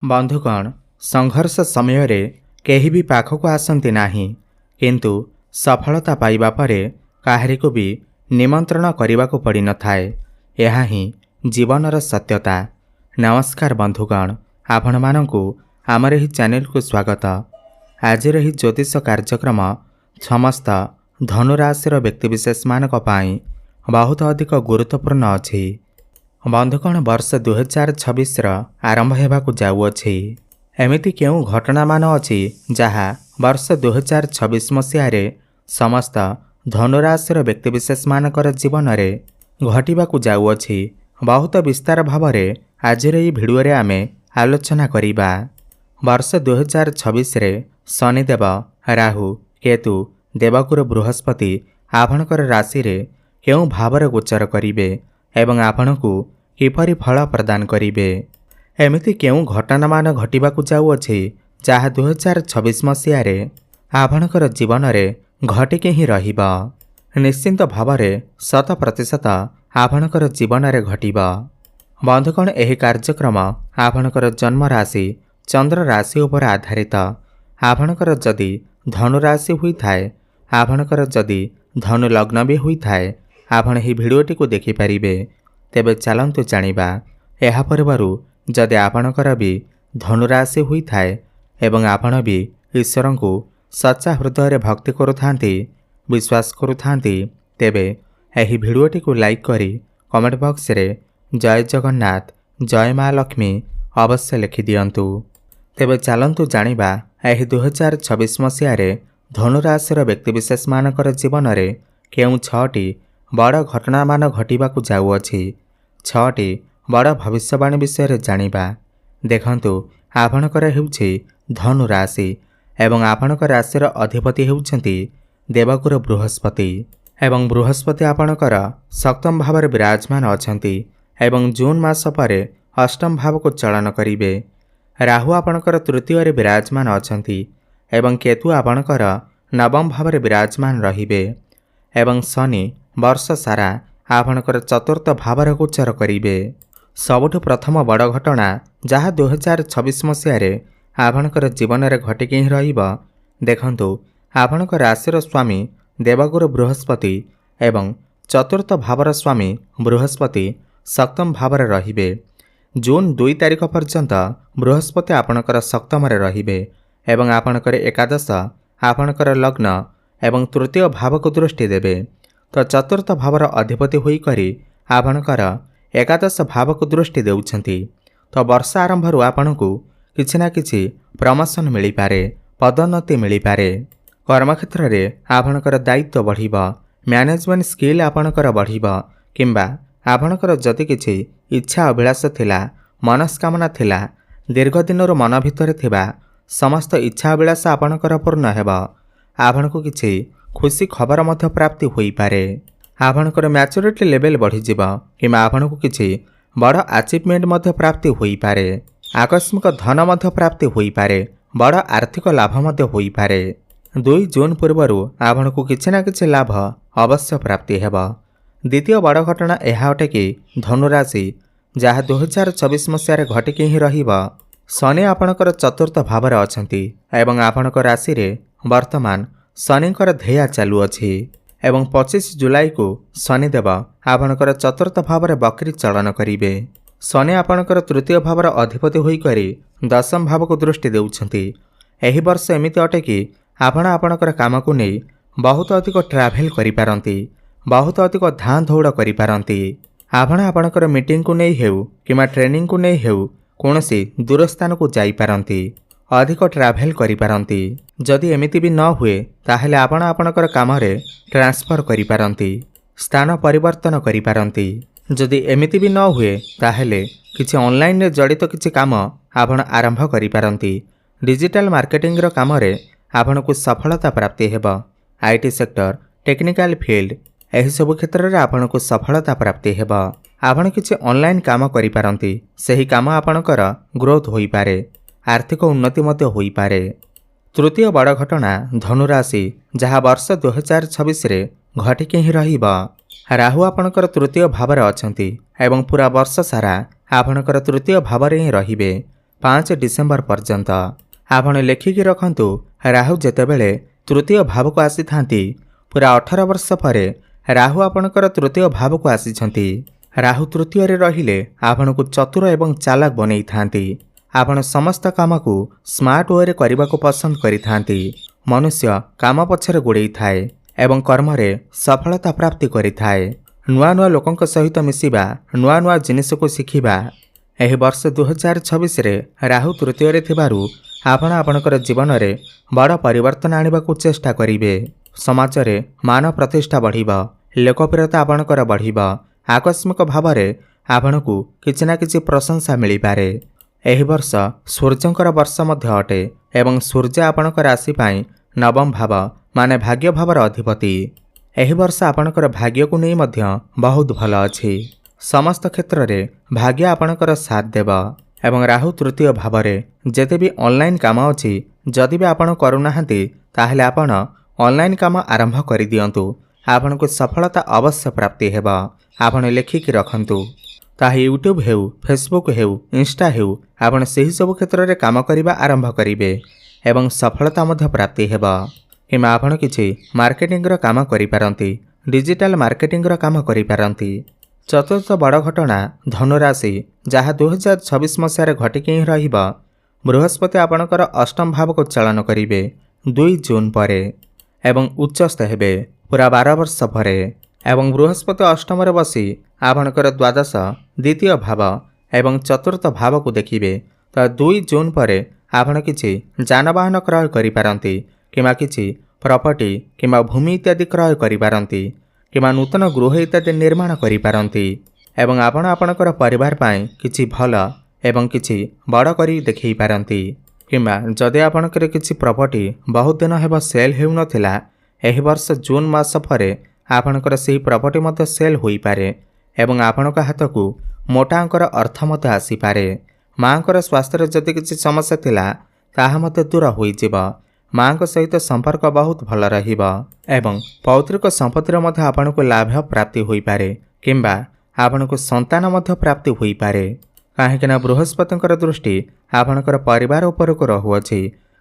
बंधुगण संघर्ष समय केही भी पाखक आसती नाही, किंतु सफलता पाइबा परे काहारिको भी निमंत्रण करने को पड़ न थाए। यह ही जीवनर सत्यता। नमस्कार बंधुगण, आपण मानकु आमर ही चैनल को स्वागत। आज ही ज्योतिष कार्यक्रम समस्त धनुराशि व्यक्तिविशेष मानक पाई बहुत अधिक गुरुत्वपूर्ण अच्छी। बंधुगण वर्ष 2026 आरंभ होगाकू जाऊँगी। एमिति केउ घटना मान अच्छी जहाँ वर्ष 2026 मसीह समस्त धनुराशि व्यक्तिविशेष मानकर जीवन में घटवाकू जाऊँगी। बहुत विस्तार भाव में आज भिडियो आमे आलोचना करिबा। वर्ष 2026 शनिदेव, राहु, केतु, देवगुरु बृहस्पति आपणकर राशि रे केउ भावर गोचर करिवे एवं आपणकू किपरि फल प्रदान करिवे। एमिति केउ घटना मान घटिबाकू जाऊँगी जहाँ 2026 मसीह आपणकर जीवन में घटिके ही रहिबा। निश्चिंत भाव में 100% आपणकर जीवन में घटिबा। बंधुगण एही कार्यक्रम आपणकर जन्म राशि चंद्र राशि उपर आधारित। आपणकर जदि धनु राशि हुई थाए, आपणकर जदि धनु लग्न भी हुई थाए, आपण ही भिडियोटी को देखि परिबे। तेबे चलंतु जानिबा एहा पूर्वरु जदि आपणकर भी धनुराशि हुई थाए एवं आपण भी ईश्वर को सच्चा हृदय भक्ति करुथांती, विश्वास करुथांती, तेबे एही भिडियोटी को लाइक करी कमेंट बॉक्स रे जय जगन्नाथ, जय माँ लक्ष्मी अवश्य लिखि दियंतु। तेबे चलंतु जानिबा एही 2026 मसीह धनुराशि व्यक्तिविशेष मानकर जीवन में केउ 6टी बड़ घटना मान घटिबाकू जाऊँगी। 6टी बड़ भविष्यवाणी विषय जानिबा। देखंतु आपणकर हेउछि धनु राशि एवं आपणकर राशिर अधिपति हेउछंती देवगुरु बृहस्पति एवं बृहस्पति आपणकर सप्तम भाव में विराजमान अछंती एवं जून मास पर अष्टम भाव को चलन करिवे। राहु आपणकर तृतीय रे विराजमान अछंती एवं केतु आपणकर नवम भाव में विराजमान रहिबे एवं शनि वर्ष सारा आपणकर चतुर्थ भाव गोचर करिवे। सबुठु प्रथम बड़ घटना जहाँ 2026 मसीह आपणकर जीवन में घटिके ही रहिबा। देखंतु आपणकर राशिर स्वामी देवगुरु बृहस्पति एवं चतुर्थ भावर स्वामी बृहस्पति सप्तम भाव में रहिबे। जून 2 तारिख पर्यंत बृहस्पति आपणकर सप्तम रहिबे एवं आपणकर एकादश आपणकर लग्न एवं तृतीय भाव को दृष्टि देवे। तो चतुर्थ भावर अधिपति होई करी आपणकर एकादश भाव को दृष्टि देउछंती। तो वर्ष आरंभ आपणकू किछि ना किछि प्रमोशन मिली पारे, पदोन्नति मिली पारे। कर्मक्षेत्र रे आपणकर दायित्व बढ़िबा, मैनेजमेंट स्किल आपणकर बढ़िबा, किंबा आपणकर जदि किछि इच्छा अभिलाष थिला, मनस्कामना थिला, दीर्घ दिनर मन भितर थिबा समस्त इच्छा अभिलाष आपणकर पूर्ण हेबा। आपणकू किछि खुशी खबर मध्य प्राप्ति होई पारे। आपणकर मैच्योरिटी लेवल बढ़ी जिबा, किंबा आपणकू किछि बड़ अचीवमेंट मध्य प्राप्ति होई पारे। आकस्मिक धन मध्य प्राप्ति होई पारे, बड़ आर्थिक लाभ मध्य होई पारे। 2 जून पूर्वरु आपणकू किछि ना किछि लाभ अवश्य प्राप्ति हेबा। द्वितीय बड़ घटना यह अटे कि धनुराशि जहाँ 2024 मसीह घटिके ही रहिबा। शनि आपणकर चतुर्थ भाव में अछंती एवं आपणकर राशि रे वर्तमान शनिकर धेया चालुअछि एवं 25 जुलाई को शनिदेव आपणकर चतुर्थ भाव में बकरी चलन करिवे। शनि आपणकर तृतीय भावर अधिपति होई करी दशम भाव को दृष्टि देउछंती। एही वर्ष एमिति अटे कि आपण आपणकर काम को नहीं बहुत अधिक ट्राभेल करि पारंती, बहुत अधिक धाँ दौड़ करि पारंती। आपण आपणकर मीटिंग को नहीं हेउ किमा ट्रेनिंग को नहीं हेउ कोनोसी दूर स्थान को जाई पारंती, अधिक ट्राभेल करि पारंती। जदि एमिति भी न हुए ताहेले आपण आपणकर काम रे ट्रांसफर करि पारंती, स्थान परिवर्तन करि पारंती। जदि एमिति भी न हुए ताहेले किछि ऑनलाइन रे जड़ित किछि काम आपण आरंभ करि पारंती। डिजिटल मार्केटिंग रो काम रे आपण को सफलता प्राप्ति हेबा। आईटी सेक्टर, टेक्निकल फील्ड एही सब क्षेत्र रे आपण को सफलता प्राप्ति हेबा। आपण किछि ऑनलाइन काम करि पारंती, सेही काम आपणकर ग्रोथ होई पारे, आर्थिक उन्नति मध्य होई पारे। तृतीय बड़ घटना धनुराशि जहाँ वर्ष 2026 घटिके ही रहिबा। राहु आपणकर तृतीय भाव में अछंती एवं पूरा वर्ष सारा आपणकर तृतीय भाव में ही रहिबे। 5 डिसेम्बर पर्यंत। आपण लेखिकी रखंतु राहु जेतेबेले तृतीय भाव को आसी थांती पूरा 18 वर्ष पर राहु आपणकर तृतीय भाव को आसी। राहु तृतीय रे रहिले आपण को चतुर एवं चालाक बनई थांती। आपण समस्त काम को स्मार्ट वे करने को पसंद करिथांती। मनुष्य काम पछरे गोड़े थाए एवं कर्म रे सफलता प्राप्ति करिथाए। नुआ नुआ लोकंक सहित मिसिबा, नुआ नुआ जिनिस को शिखिबा। एही वर्ष 2026 रे राहु तृतीय रे थिबारु आपण आपणकर जीवन रे बड़ परिवर्तन आनिबा को चेष्टा करिवे। समाज रे मान प्रतिष्ठा बढ़िबा, लोकप्रियता आपणकर बढ़िबा। आकस्मिक भाव में आपण को किछि ना किछि प्रशंसा मिल पारे। एही वर्ष सूर्यंकर वर्ष मध्य अटे एवं सूर्य आपणकर राशि पाई नवम भाव माने भाग्य भावर अधिपति। एही वर्ष आपणकर भाग्य को नहीं मध्य बहुत भल अछि। समस्त क्षेत्र रे भाग्य आपणकर साथ देव एवं राहु तृतीय भाव में जेते भी ऑनलाइन काम अछि जदि भी आपण करूनाहांती ताहेले आपण ऑनलाइन काम आरंभ कर दियंतु। आपण को सफलता अवश्य प्राप्ति हेबा। आपण लेखिकी रखंतु ताहा यूट्यूब हेउ, फेसबुक हेउ, इंस्टा हेउ आपण सही सब क्षेत्र में काम करने आरंभ करेंगे एवं सफलता मध्य प्राप्ति हेबा। किमा आपण किछि मार्केटिंग रो काम करि पारंती, डिजिटल मार्केटिंग रो काम करि पारंती। चतुर्थ बड़ घटना धनुराशि जहाँ 2026 मसीह घटिकी ही रहिबा। बृहस्पति आपणकर अष्टम भाव को चलन करिवे 2 जून पर एवं उच्चस्थ हेबे पूरा 12 वर्ष पर एवं बृहस्पति अष्टम बसी आपणकर द्वादश द्वितीय भाव एवं चतुर्थ भाव को देखिए। तो 2 जून पर आपण किछि जानवाहन क्रय करि पारंती किमा किछि प्रॉपर्टी किमा भूमि इत्यादि क्रय करि पारंती किमा नूतन गृह इत्यादि निर्माण करि पारंती एवं आपण आपणकर परिवार पाई किछि भल एवं किछि बड़ करि देखै पारंती। किमा जदि आपणकर किछि प्रॉपर्टी बहुत दिन हेबा सेल हेउ नथिला एही वर्ष जून मास पर आपणकर सही प्रॉपर्टी मते सेल होई पारे एवं आपणक हाथ को मोटा अंकर अर्थ मते आसी पारे। मांकर स्वास्थ्य जदि किछि समस्या थिला ताहा मते दूर होई जिवो। मांक सहित संपर्क बहुत भल रहिबा एवं पौत्रिक संपत्तिर मते आपणको लाभ प्राप्ति होई पारे किंबा आपणको संतान मते प्राप्ति होई पारे। काहेकि बृहस्पतिंकर दृष्टि आपणकर परिवार उपर को रहुअछि।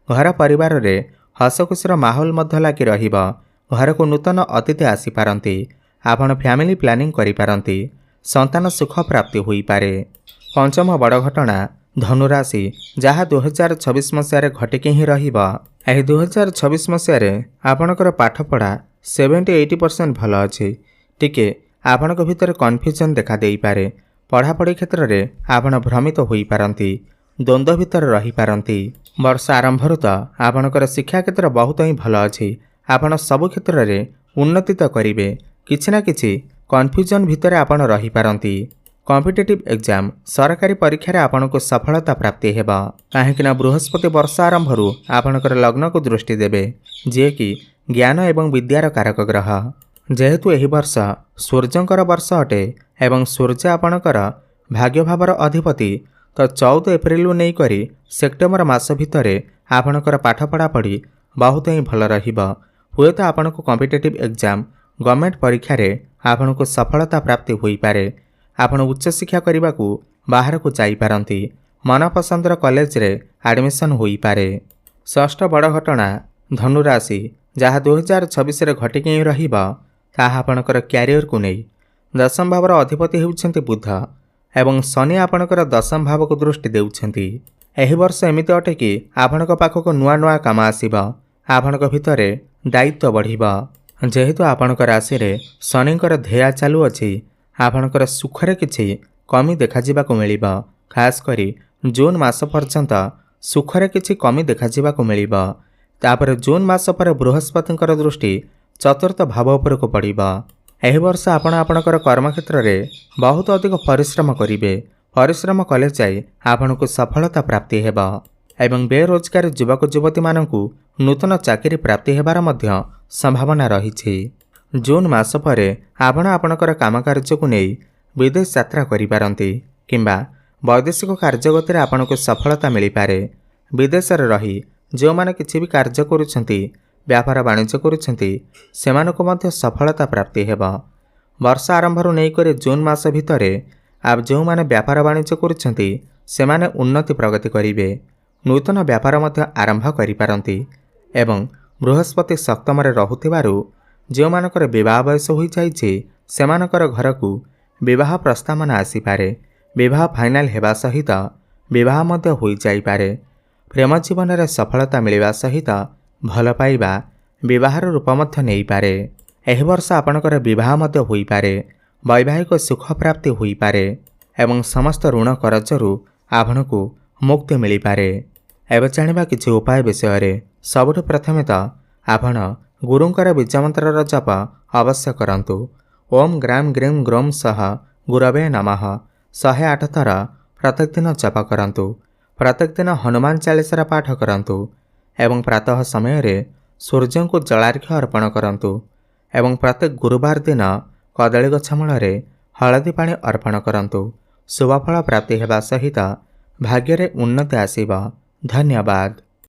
घर परिवार रे हसखुशीर माहौल मध्य लागी रहिबा। घर को नूतन अतिथि आसी पारंती। आपण फैमिली प्लानिंग करि पारंती। संतान सुख प्राप्ति होई पारे। पंचम बड़ घटना धनुराशि जहाँ 2026 मसीह घटिकी ही रहिबा। एही 2026 मसीह आपणकर पाठपढ़ा 70-80% भल अछि। टिके आपणक भितर कन्फ्यूजन देखा देई पारे। पढ़ापढ़ी क्षेत्र में आपण भ्रमित होई पारंती, द्वंद्व भितर रही पारंती। वर्ष आरंभरु तो आपणकर शिक्षा क्षेत्र बहुत ही भल अछि। आपण सब क्षेत्र में उन्नति तो करिवे, किछि ना किछि कन्फ्यूजन भितर आपण रही पारंती। कॉम्पिटिटिव एग्जाम सरकारी परीक्षा रे आपण को सफलता प्राप्ति हेबा। काहेकि बृहस्पति वर्ष आरंभरु आपणकर लग्न को दृष्टि देबे जे कि ज्ञान एवं विद्यार कारक ग्रह। जेहेतु एही वर्ष सूर्यंकर वर्ष अटे एवं सूर्य आपणकर भाग्य भावर अधिपति तो 14 एप्रिल नहीं करी सेप्टेम्बर मास भितर आपणकर पाठ पढ़ा पढ़ी बहुत ही भल रहिबा। हुए तो आपण को कॉम्पिटिटिव एग्जाम गवर्नमेंट परीक्षा रे आपण को सफलता प्राप्ति होई पारे। आपण उच्च शिक्षा करने को बाहर को जाई पारंती। मनपसंदर कॉलेज रे एडमिशन होई पारे। षष्ठ बड़ घटना धनुराशि जहाँ 2026 घटिकी रहिबा ताहा आपणकर क्यारियर को नहीं। दशम भावर अधिपति हेउछन्ति बुध एवं शनि आपणकर दशम भाव को दृष्टि देउछन्ति। एही वर्ष एमिति अटे कि आपणक पाखक नुआ नुआ काम आसीबा। आपणक भितरे दायित्व बढ़िबा। जेहेतु आपणक राशि रे शनिकर धेया चालू अछि आपणकर सुखरे किछि कमी देखा जिबाको मिलिबा। खास करी जून मास पर्यंत सुखरे किछि कमी देखा जिबाको मिलिबा। तापर जून मास पर बृहस्पतिंकर दृष्टि चतुर्थ भाव उपर को पड़िबा। एही वर्ष आपण आपणकर कर्मक्षेत्र रे बहुत अधिक परिश्रम करिवे। परिश्रम कले जाई आपण को सफलता प्राप्ति हेबा एवं बेरोजगार युवक युवती मानकु नूतन चाकरी प्राप्ति हेबार मध्य संभावना रहिछि। जून मास पर आपण आपणकर काम कार्य को नहीं विदेश यात्रा करि पारंती किंबा वैदेशिक कार्यगति रे आपण को सफलता मिली पारे। विदेश रे रही जो माने किछि भी कार्य करूछंती, व्यापार वाणिज्य करूछंती सेमानको मध्य सफलता प्राप्ति हेबा। वर्ष आरंभरु नहीं करे जून मास भितरे आप जो माने व्यापार वाणिज्य करूछंती ସେମାନେ ଉନ୍ନତି ପ୍ରଗତି କରିବେ। ନୂତନ ବ୍ୟାପାର ମଧ୍ୟ ଆରମ୍ଭ କରିପାରନ୍ତି ଏବଂ ବୃହସ୍ପତି ସପ୍ତମରେ ରହୁଥିବାରୁ ଯେଉଁମାନଙ୍କର ବିବାହ ବୟସ ହୋଇଯାଇଛି ସେମାନଙ୍କର ଘରକୁ ବିବାହ ପ୍ରସ୍ତାବନା ଆସିପାରେ। ବିବାହ ଫାଇନାଲ ହେବା ସହିତ ବିବାହ ମଧ୍ୟ ହୋଇଯାଇପାରେ। ପ୍ରେମ ଜୀବନରେ ସଫଳତା ମିଳିବା ସହିତ ଭଲ ପାଇବା ବିବାହର ରୂପ ମଧ୍ୟ ନେଇପାରେ। ଏହି ବର୍ଷ ଆପଣଙ୍କର ବିବାହ ମଧ୍ୟ ହୋଇପାରେ। ବୈବାହିକ ସୁଖ ପ୍ରାପ୍ତି ହୋଇପାରେ ଏବଂ ସମସ୍ତ ଋଣ କରଜରୁ ଆପଣଙ୍କୁ ମୁକ୍ତି ମିଳିପାରେ। ଏବେ ଜାଣିବା କିଛି ଉପାୟ ବିଷୟରେ। ସବୁଠୁ ପ୍ରଥମେ ତ ଆପଣ ଗୁରୁଙ୍କର ବୀଜମନ୍ତ୍ରର ଜପ ଅବଶ୍ୟ କରନ୍ତୁ। ଓମ୍ ଗ୍ରାମ ଗ୍ରୀମ ଗ୍ରୋମ ସହ ଗୁରବେ ନମଃ 108 ଥର ପ୍ରତ୍ୟେକ ଦିନ ଜପ କରନ୍ତୁ। ପ୍ରତ୍ୟେକ ଦିନ ହନୁମାନ ଚାଳିଶାର ପାଠ କରନ୍ତୁ ଏବଂ ପ୍ରାତଃ ସମୟରେ ସୂର୍ଯ୍ୟଙ୍କୁ ଜଳାର୍ଘ୍ୟ ଅର୍ପଣ କରନ୍ତୁ ଏବଂ ପ୍ରତ୍ୟେକ ଗୁରୁବାର ଦିନ କଦଳୀ ଗଛ ମୂଳରେ ହଳଦୀ ପାଣି ଅର୍ପଣ କରନ୍ତୁ। ଶୁଭଫଳ ପ୍ରାପ୍ତି ହେବା ସହିତ ଭାଗ୍ୟରେ ଉନ୍ନତି ଆସିବ। ଧନ୍ୟବାଦ।